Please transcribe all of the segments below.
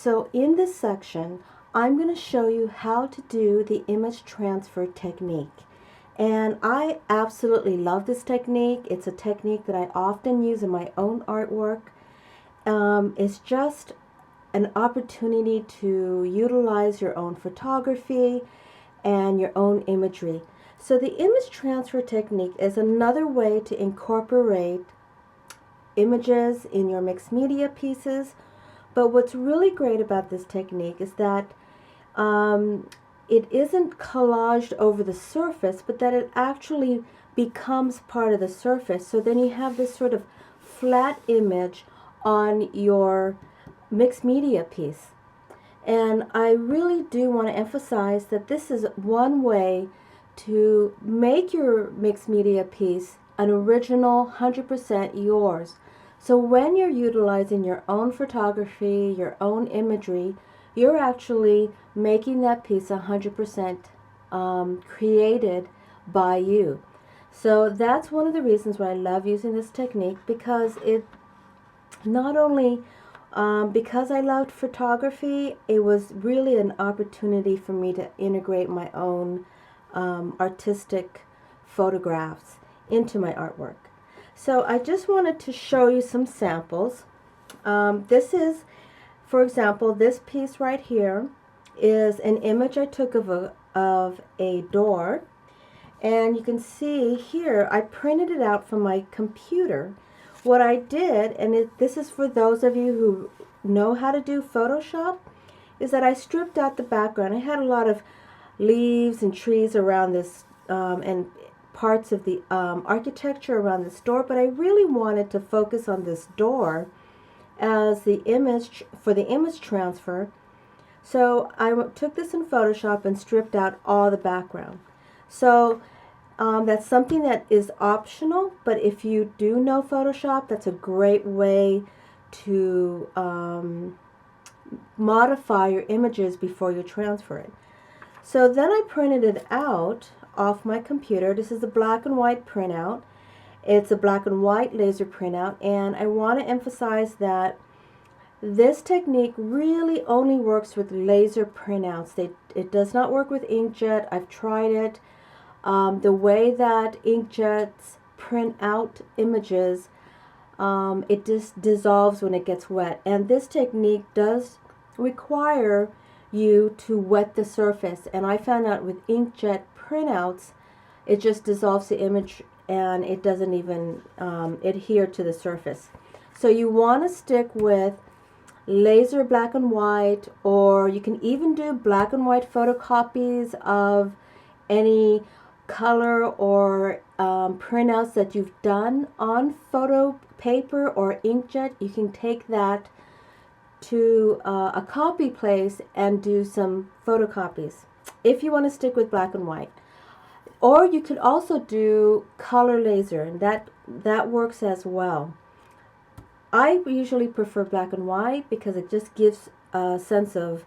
So in this section, I'm going to show you how to do the image transfer technique. And I absolutely love this technique. It's a technique that I often use in my own artwork. It's just an opportunity to utilize your own photography and your own imagery. So the image transfer technique is another way to incorporate images in your mixed media pieces. But what's really great about this technique is that it isn't collaged over the surface, but that it actually becomes part of the surface. So then you have this sort of flat image on your mixed media piece. And I really do want to emphasize that this is one way to make your mixed media piece an original 100% yours. So when you're utilizing your own photography, your own imagery, you're actually making that piece 100% created by you. So that's one of the reasons why I love using this technique, because it not only because I loved photography, it was really an opportunity for me to integrate my own artistic photographs into my artwork. So I just wanted to show you some samples. This is, for example, this piece right here is an image I took of a door. And you can see here, I printed it out from my computer. What I did, and this is for those of you who know how to do Photoshop, is that I stripped out the background. I had a lot of leaves and trees around this and parts of the architecture around this door, but I really wanted to focus on this door as the image for the image transfer. So I took this in Photoshop and stripped out all the background. So that's something that is optional, but if you do know Photoshop, that's a great way to modify your images before you transfer it. So then I printed it out off my computer. This is a black and white printout. It's a black and white laser printout, and I want to emphasize that this technique really only works with laser printouts. It does not work with inkjet. I've tried it. The way that inkjets print out images, it just dissolves when it gets wet. And this technique does require you to wet the surface. And I found out with inkjet printouts, it just dissolves the image and it doesn't even adhere to the surface. So you want to stick with laser black and white, or you can even do black and white photocopies of any color or printouts that you've done on photo paper or inkjet. You can take that to a copy place and do some photocopies if you want to stick with black and white. Or you could also do color laser, and that works as well. I usually prefer black and white because it just gives a sense of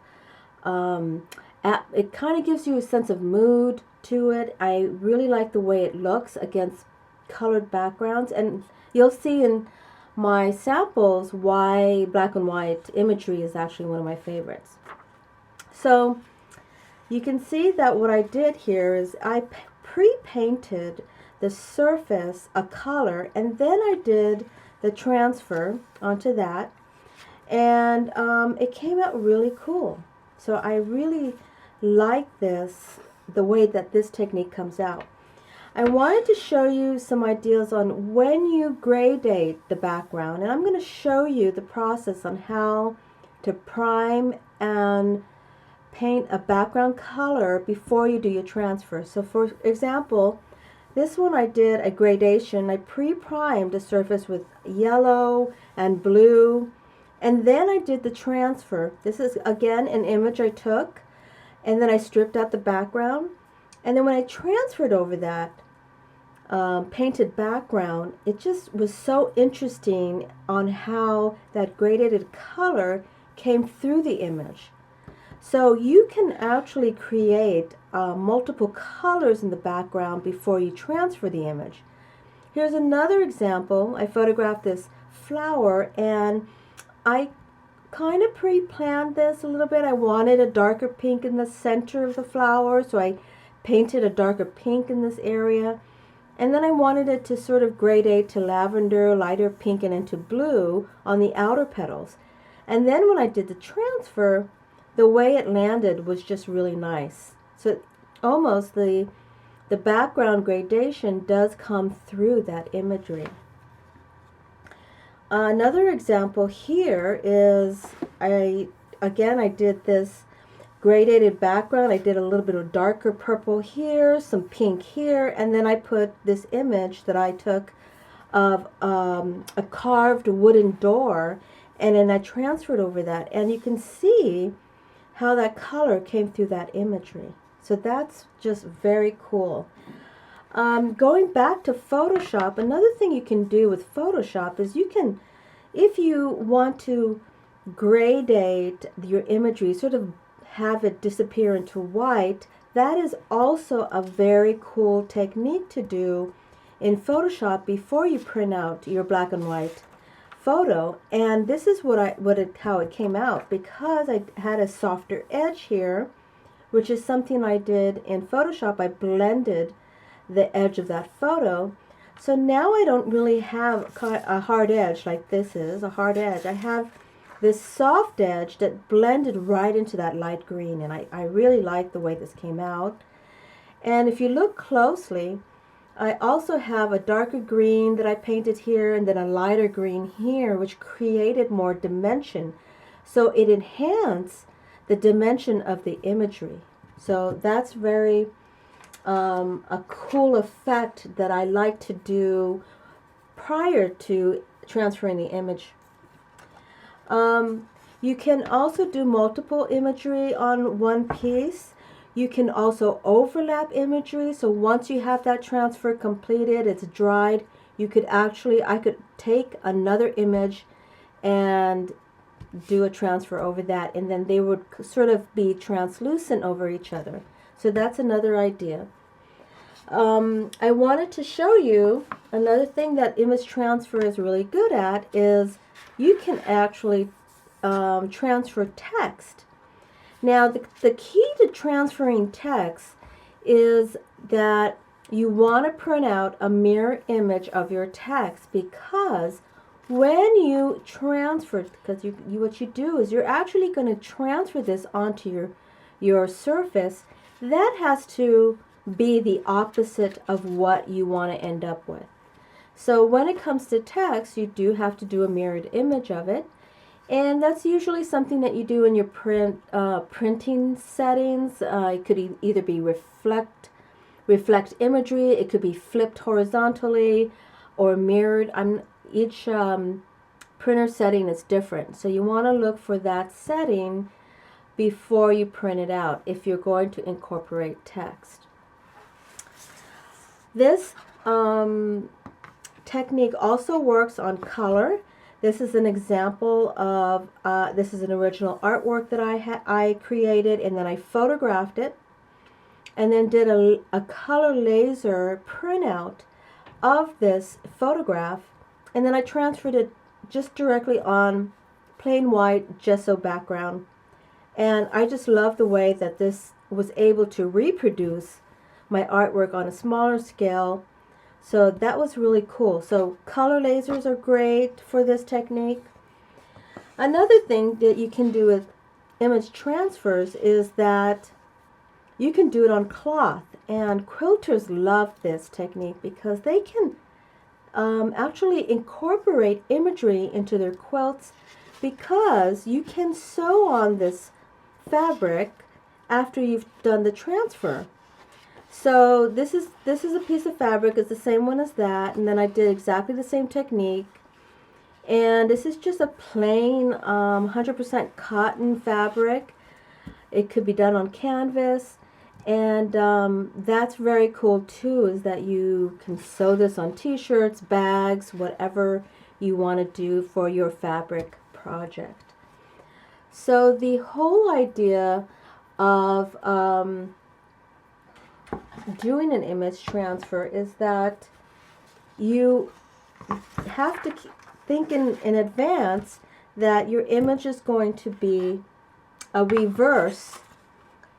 it kind of gives you a sense of mood to it. I really like the way it looks against colored backgrounds, and you'll see in my samples why black and white imagery is actually one of my favorites. So you can see that what I did here is I pre-painted the surface a color, and then I did the transfer onto that, and it came out really cool. So I really like this, the way that this technique comes out. I wanted to show you some ideas on when you gradate the background, and I'm going to show you the process on how to prime and paint a background color before you do your transfer. So for example, this one I did a gradation. I pre-primed the surface with yellow and blue, and then I did the transfer. This is again an image I took, and then I stripped out the background, and then when I transferred over that painted background, it just was so interesting on how that gradated color came through the image. So you can actually create multiple colors in the background before you transfer the image. Here's another example. I photographed this flower, and I kind of pre-planned this a little bit. I wanted a darker pink in the center of the flower, so I painted a darker pink in this area. And then I wanted it to sort of gradate to lavender, lighter pink, and into blue on the outer petals. And then when I did the transfer, the way it landed was just really nice. So almost the background gradation does come through that imagery. Another example here is, I did this gradated background. I did a little bit of darker purple here, some pink here, and then I put this image that I took of a carved wooden door, and then I transferred over that, and you can see how that color came through that imagery. So that's just very cool. Going back to Photoshop, another thing you can do with Photoshop is you can, if you want to gradate your imagery, sort of have it disappear into white, that is also a very cool technique to do in Photoshop before you print out your black and white photo. And this is how it came out, because I had a softer edge here, which is something I did in Photoshop. I blended the edge of that photo. So now I don't really have a hard edge like this is, a hard edge. I have this soft edge that blended right into that light green, and I really like the way this came out. And if you look closely, I also have a darker green that I painted here, and then a lighter green here, which created more dimension. So it enhanced the dimension of the imagery. So that's very a cool effect that I like to do prior to transferring the image. You can also do multiple imagery on one piece. You can also overlap imagery. So once you have that transfer completed, it's dried, you could actually, I could take another image and do a transfer over that, and then they would sort of be translucent over each other. So that's another idea. I wanted to show you another thing that image transfer is really good at is you can actually transfer text. Now the key to transferring text is that you want to print out a mirror image of your text, because when you transfer, because what you do is you're actually going to transfer this onto your surface, that has to be the opposite of what you want to end up with. So when it comes to text, you do have to do a mirrored image of it, and that's usually something that you do in your printing settings. It could either be reflect imagery, it could be flipped horizontally, or mirrored. Each printer setting is different, so you want to look for that setting before you print it out if you're going to incorporate text. This technique also works on color. This is an example of, this is an original artwork that I created, and then I photographed it, and then did a color laser printout of this photograph, and then I transferred it just directly on plain white gesso background. And I just love the way that this was able to reproduce my artwork on a smaller scale. So that was really cool. So color lasers are great for this technique. Another thing that you can do with image transfers is that you can do it on cloth, and quilters love this technique because they can actually incorporate imagery into their quilts, because you can sew on this fabric after you've done the transfer. So this is a piece of fabric. It's the same one as that, and then I did exactly the same technique. And this is just a plain 100% cotton fabric. It could be done on canvas, and that's very cool too, is that you can sew this on t-shirts, bags, whatever you want to do for your fabric project. So the whole idea of doing an image transfer is that you have to think in advance that your image is going to be a reverse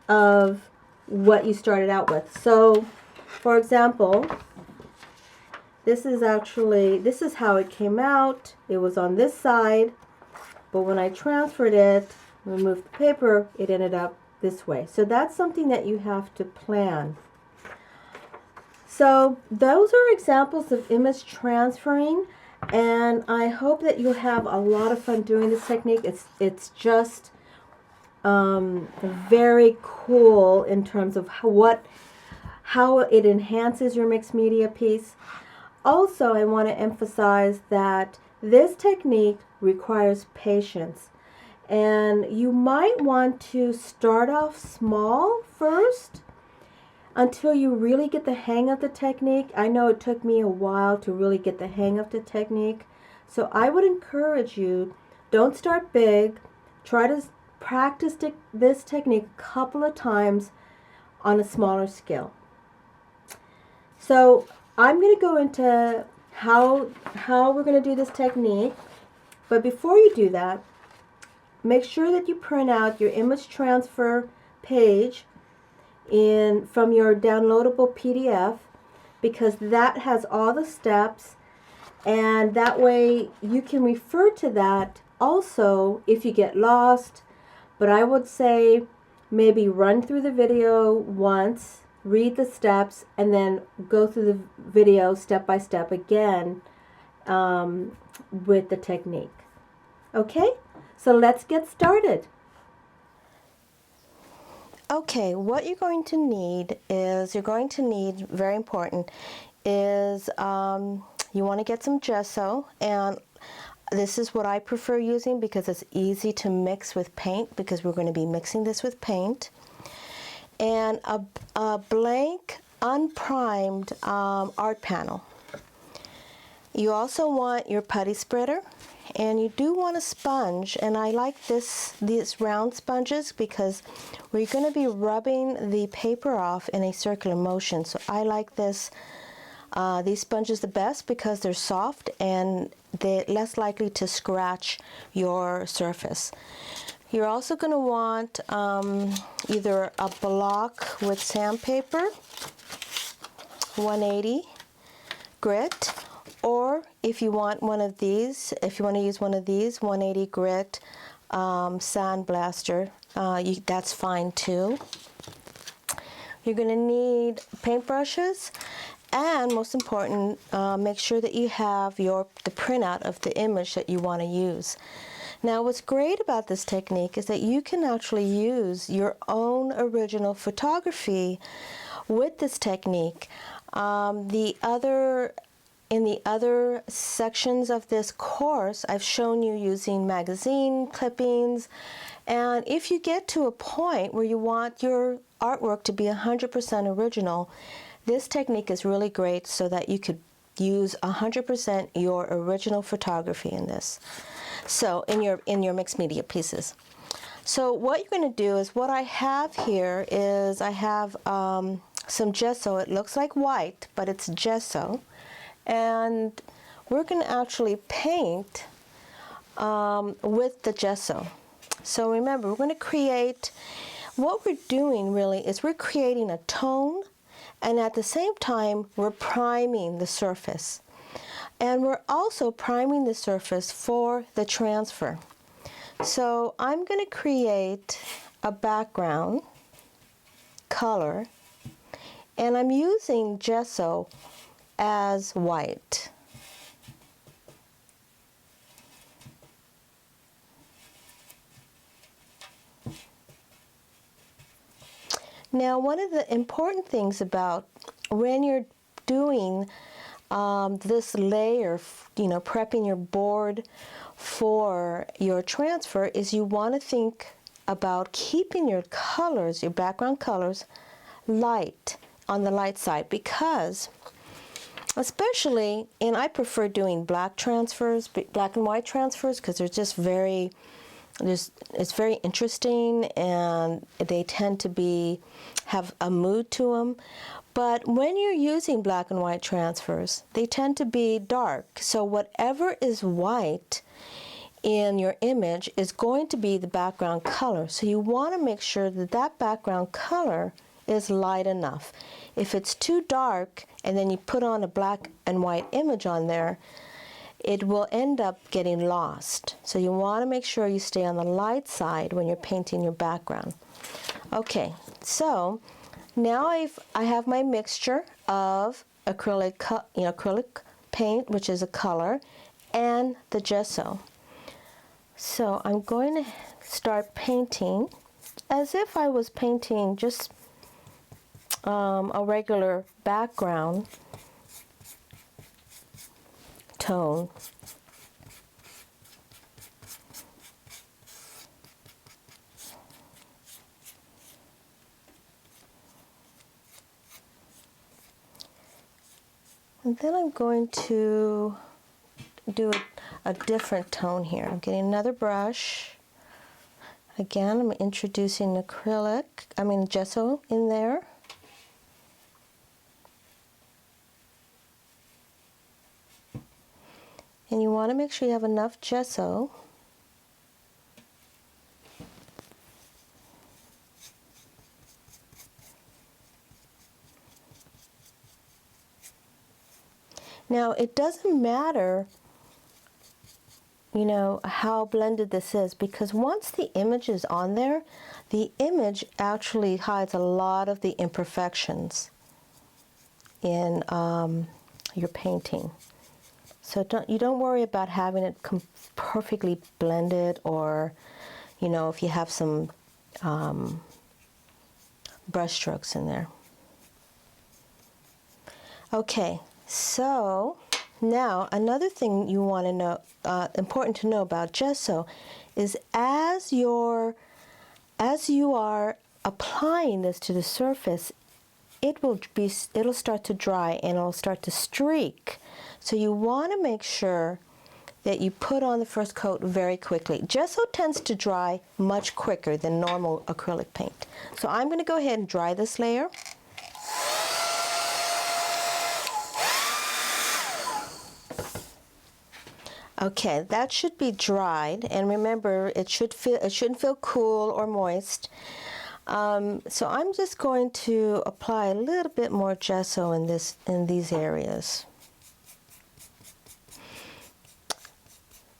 of what you started out with. So, for example, this is how it came out. It was on this side, but when I transferred it, removed the paper, it ended up this way. So that's something that you have to plan. So those are examples of image transferring, and I hope that you have a lot of fun doing this technique. It's just very cool in terms of how it enhances your mixed media piece. Also, I want to emphasize that this technique requires patience, and you might want to start off small first until you really get the hang of the technique. I know it took me a while to really get the hang of the technique, so I would encourage you, don't start big. Try to practice this technique a couple of times on a smaller scale. So I'm going to go into how we're going to do this technique, but before you do that, make sure that you print out your image transfer page from your downloadable PDF, because that has all the steps, and that way you can refer to that also if you get lost. But I would say maybe run through the video once, read the steps, and then go through the video step by step again with the technique. Okay, so let's get started. Okay, what you're going to need is, very important, is you want to get some gesso, and this is what I prefer using because it's easy to mix with paint, because we're going to be mixing this with paint. And a blank, unprimed art panel. You also want your putty spreader, and you do want a sponge, and I like these round sponges because we're going to be rubbing the paper off in a circular motion. So I like these sponges the best because they're soft and they're less likely to scratch your surface. You're also going to want either a block with sandpaper, 180 grit, or if you want one of these, if you want to use one of these 180 grit sand blaster, that's fine too. You're going to need paintbrushes, and most important, make sure that you have the printout of the image that you want to use. Now, what's great about this technique is that you can actually use your own original photography with this technique. In the other sections of this course, I've shown you using magazine clippings, and if you get to a point where you want your artwork to be 100% original, this technique is really great so that you could use 100% your original photography in this. So in your mixed media pieces. So what you're going to do is, what I have here is I have some gesso. It looks like white, but it's gesso. And we're going to actually paint with the gesso. So remember, we're going to create, what we're doing really is we're creating a tone, and at the same time we're priming the surface. And we're also priming the surface for the transfer. So I'm going to create a background color, and I'm using gesso as white. Now, one of the important things about when you're doing this layer, prepping your board for your transfer, is you want to think about keeping your colors, your background colors, light, on the light side, because especially, and I prefer doing black and white transfers, because they're just it's very interesting, and they tend to have a mood to them. But when you're using black and white transfers, they tend to be dark. So whatever is white in your image is going to be the background color. So you want to make sure that that background color is light enough. If it's too dark and then you put on a black and white image on there, it will end up getting lost. So you want to make sure you stay on the light side when you're painting your background. Okay, so now I have my mixture of acrylic paint, which is a color, and the gesso. So I'm going to start painting as if I was painting just a regular background tone. And then I'm going to do a different tone here. I'm getting another brush. Again, I'm introducing gesso in there. And you want to make sure you have enough gesso Now, it doesn't matter, how blended this is, because once the image is on there, the image actually hides a lot of the imperfections in your painting. So you don't worry about having it perfectly blended, or, if you have some brush strokes in there. Okay, so now another thing you want to know, important to know about gesso, is as you are applying this to the surface, it'll start to dry and it'll start to streak. So you want to make sure that you put on the first coat very quickly. Gesso tends to dry much quicker than normal acrylic paint. So I'm going to go ahead and dry this layer. Okay, that should be dried, and remember, it shouldn't feel cool or moist. So I'm just going to apply a little bit more gesso in these areas.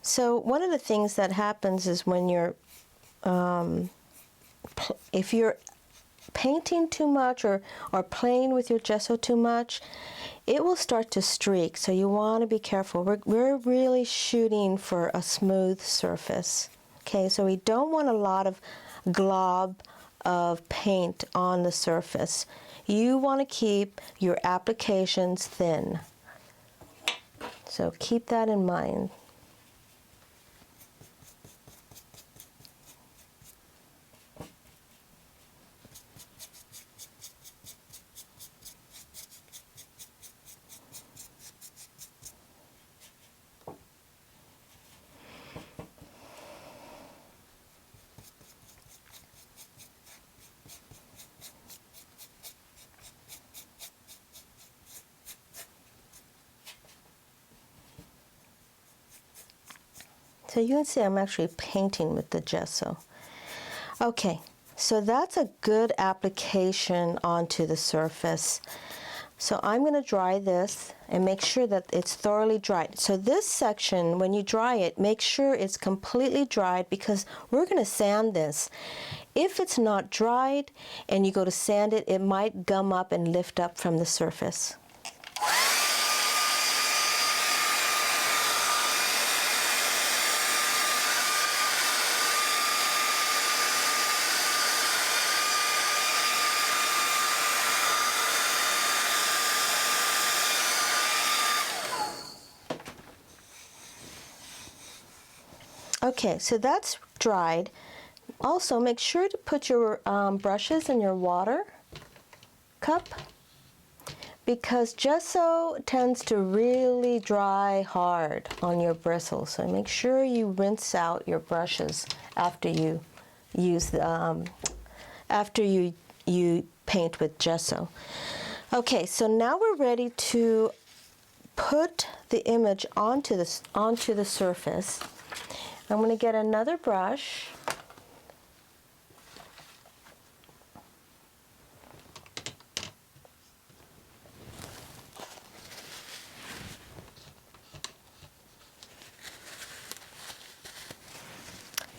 So one of the things that happens is when you're, if you're painting too much or playing with your gesso too much, it will start to streak. So you want to be careful. We're really shooting for a smooth surface. Okay, so we don't want a lot of glob of paint on the surface. You want to keep your applications thin. So keep that in mind. So you can see I'm actually painting with the gesso. Okay, so that's a good application onto the surface. So I'm going to dry this and make sure that it's thoroughly dried. So this section, when you dry it, make sure it's completely dried, because we're going to sand this. If it's not dried and you go to sand it, it might gum up and lift up from the surface. Okay, so that's dried. Also, make sure to put your brushes in your water cup, because gesso tends to really dry hard on your bristles. So make sure you rinse out your brushes after you use the after you paint with gesso. Okay, so now we're ready to put the image onto the surface. I'm going to get another brush.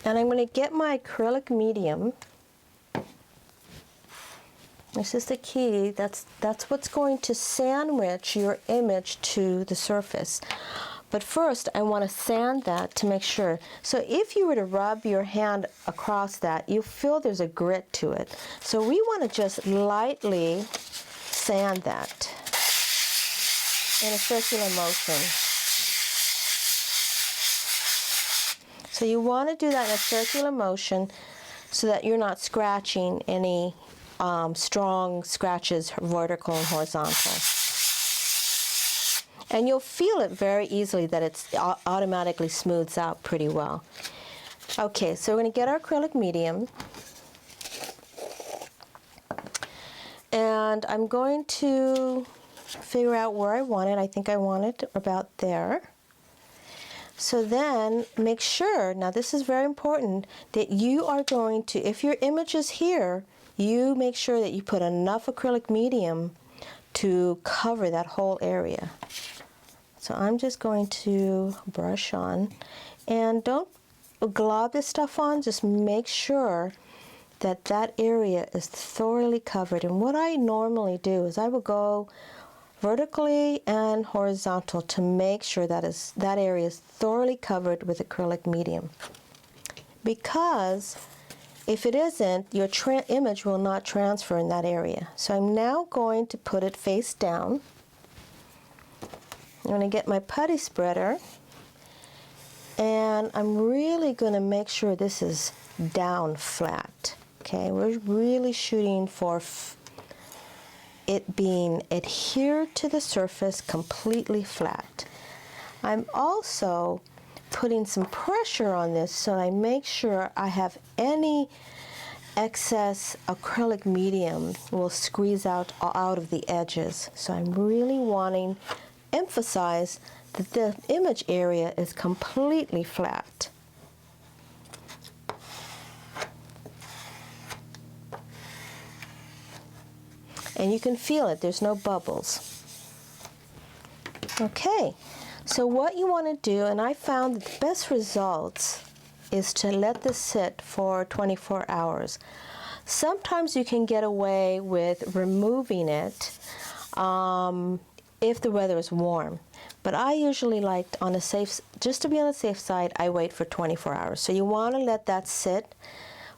And I'm going to get my acrylic medium. This is the key. That's what's going to sandwich your image to the surface. But first, I want to sand that to make sure. So if you were to rub your hand across that, you feel there's a grit to it. So we want to just lightly sand that in a circular motion. So you want to do that in a circular motion so that you're not scratching any strong scratches, vertical and horizontal. And you'll feel it very easily that it automatically smooths out pretty well. Okay, so we're going to get our acrylic medium. And I'm going to figure out where I want it. I think I want it about there. So then make sure, now this is very important, that you are going to, if your image is here, you make sure that you put enough acrylic medium to cover that whole area. So I'm just going to brush on, and don't glob this stuff on, just make sure that that area is thoroughly covered. And what I normally do is I will go vertically and horizontal to make sure that area is thoroughly covered with acrylic medium. Because if it isn't, your image will not transfer in that area. So I'm now going to put it face down. I'm going to get my putty spreader, and I'm really going to make sure this is down flat. Okay, we're really shooting for it being adhered to the surface completely flat. I'm also putting some pressure on this so I make sure I have any excess acrylic medium will squeeze out of the edges. So I'm really wanting emphasize that the image area is completely flat. And you can feel it, there's no bubbles. Okay, so what you want to do, and I found that the best results is to let this sit for 24 hours. Sometimes you can get away with removing it if the weather is warm. But I usually like just to be on the safe side, I wait for 24 hours. So you want to let that sit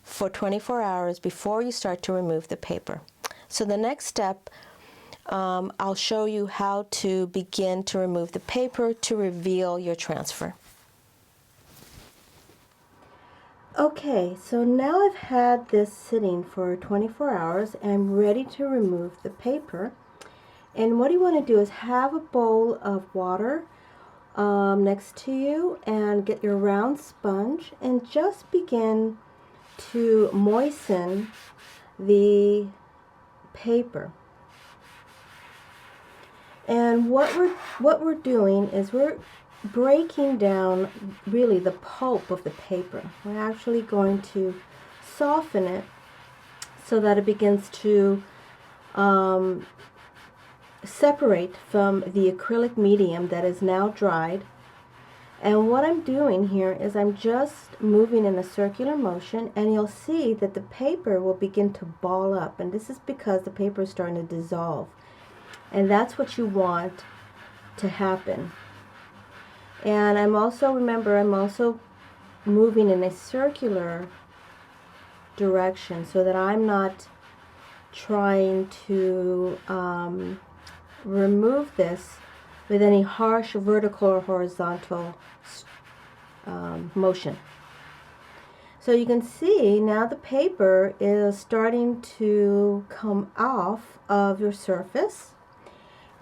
for 24 hours before you start to remove the paper. So the next step, I'll show you how to begin to remove the paper to reveal your transfer. Okay, so now I've had this sitting for 24 hours and I'm ready to remove the paper. And what you want to do is have a bowl of water next to you and get your round sponge and just begin to moisten the paper. And what we're doing is we're breaking down really the pulp of the paper. We're actually going to soften it so that it begins to separate from the acrylic medium that is now dried. And what I'm doing here is I'm just moving in a circular motion, and you'll see that the paper will begin to ball up, and this is because the paper is starting to dissolve, and that's what you want to happen. And I'm also moving in a circular direction so that I'm not trying to remove this with any harsh vertical or horizontal motion. So you can see now the paper is starting to come off of your surface,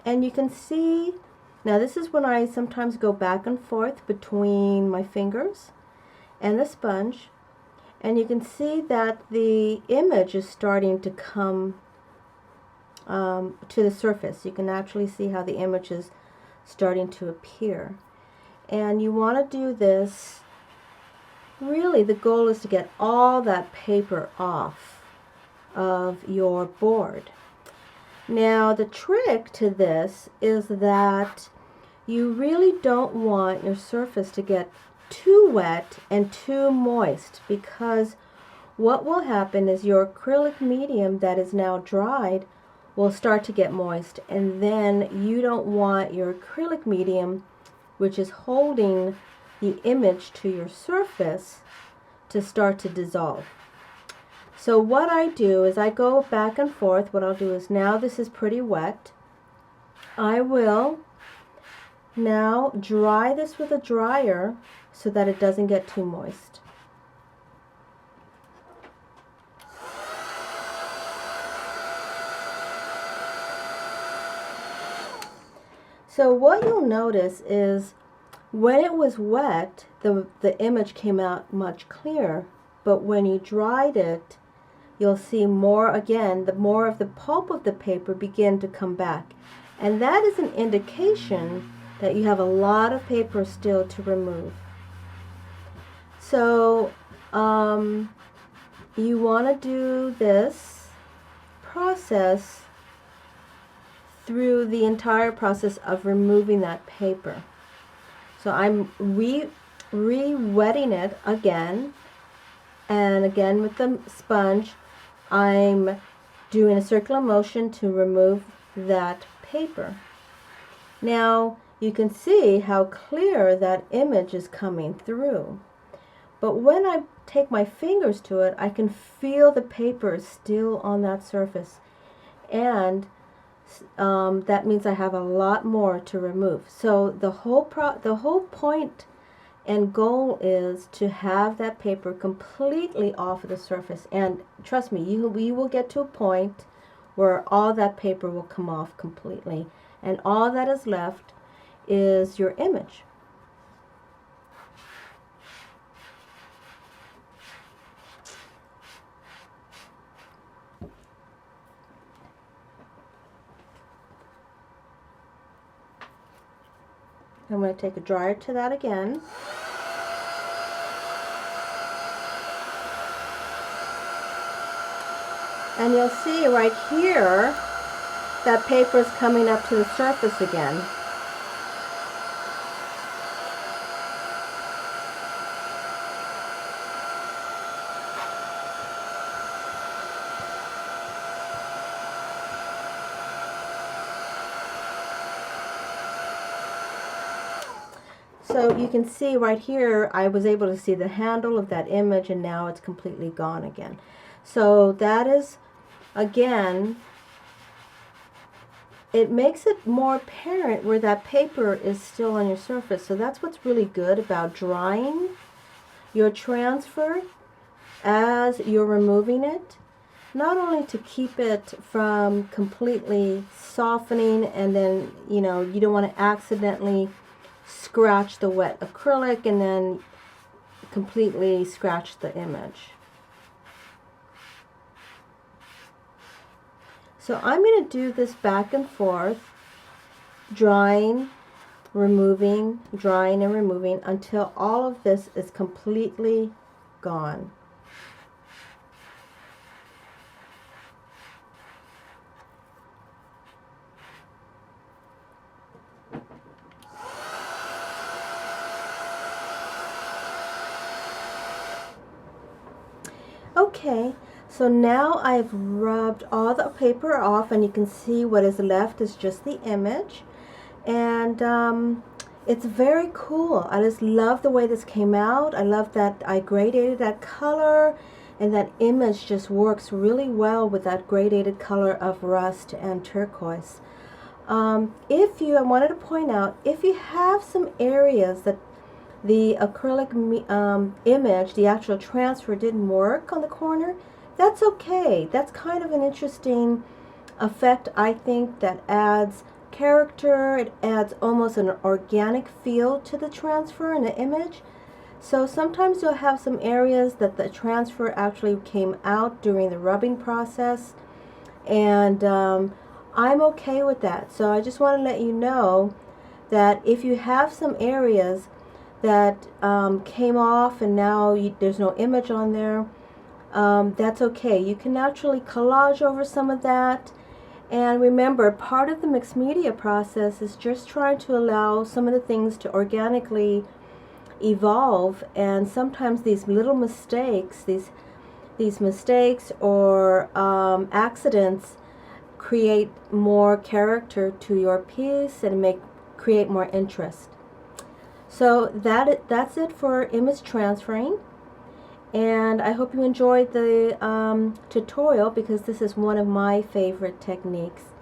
and you can see now this is when I sometimes go back and forth between my fingers and the sponge, and you can see that the image is starting to come to the surface. You can actually see how the image is starting to appear. And you want to do this really the goal is to get all that paper off of your board. Now the trick to this is that you really don't want your surface to get too wet and too moist, because what will happen is your acrylic medium that is now dried will start to get moist, and then you don't want your acrylic medium, which is holding the image to your surface, to start to dissolve. So what I do is I go back and forth. What I'll do is, now this is pretty wet, I will now dry this with a dryer so that it doesn't get too moist. So what you'll notice is when it was wet, the image came out much clearer, but when you dried it, you'll see more, again, the more of the pulp of the paper begin to come back. And that is an indication that you have a lot of paper still to remove. So you want to do this process through the entire process of removing that paper. So I'm re-wetting it again, and again with the sponge I'm doing a circular motion to remove that paper. Now you can see how clear that image is coming through, but when I take my fingers to it, I can feel the paper is still on that surface, and that means I have a lot more to remove. So the whole point and goal is to have that paper completely off of the surface. And trust me, we will get to a point where all that paper will come off completely, and all that is left is your image. I'm going to take a dryer to that again. And you'll see right here that paper is coming up to the surface again. So you can see right here, I was able to see the handle of that image, and now it's completely gone again. So that is, again, it makes it more apparent where that paper is still on your surface. So that's what's really good about drying your transfer as you're removing it. Not only to keep it from completely softening, and then, you know, you don't want to accidentally scratch the wet acrylic and then completely scratch the image. So I'm going to do this back and forth, drying, removing, drying and removing, until all of this is completely gone. Okay, so now I've rubbed all the paper off, and you can see what is left is just the image. And it's very cool. I just love the way this came out. I love that I gradated that color, and that image just works really well with that gradated color of rust and turquoise. I wanted to point out, if you have some areas that the acrylic image, the actual transfer, didn't work on the corner, that's okay. That's kind of an interesting effect, I think, that adds character. It adds almost an organic feel to the transfer and the image. So sometimes you'll have some areas that the transfer actually came out during the rubbing process, and I'm okay with that. So I just want to let you know that if you have some areas that came off and now there's no image on there, that's okay. You can naturally collage over some of that. And remember, part of the mixed media process is just trying to allow some of the things to organically evolve, and sometimes these little mistakes, these mistakes or accidents create more character to your piece and create more interest. So that's it for image transferring, and I hope you enjoyed the tutorial, because this is one of my favorite techniques.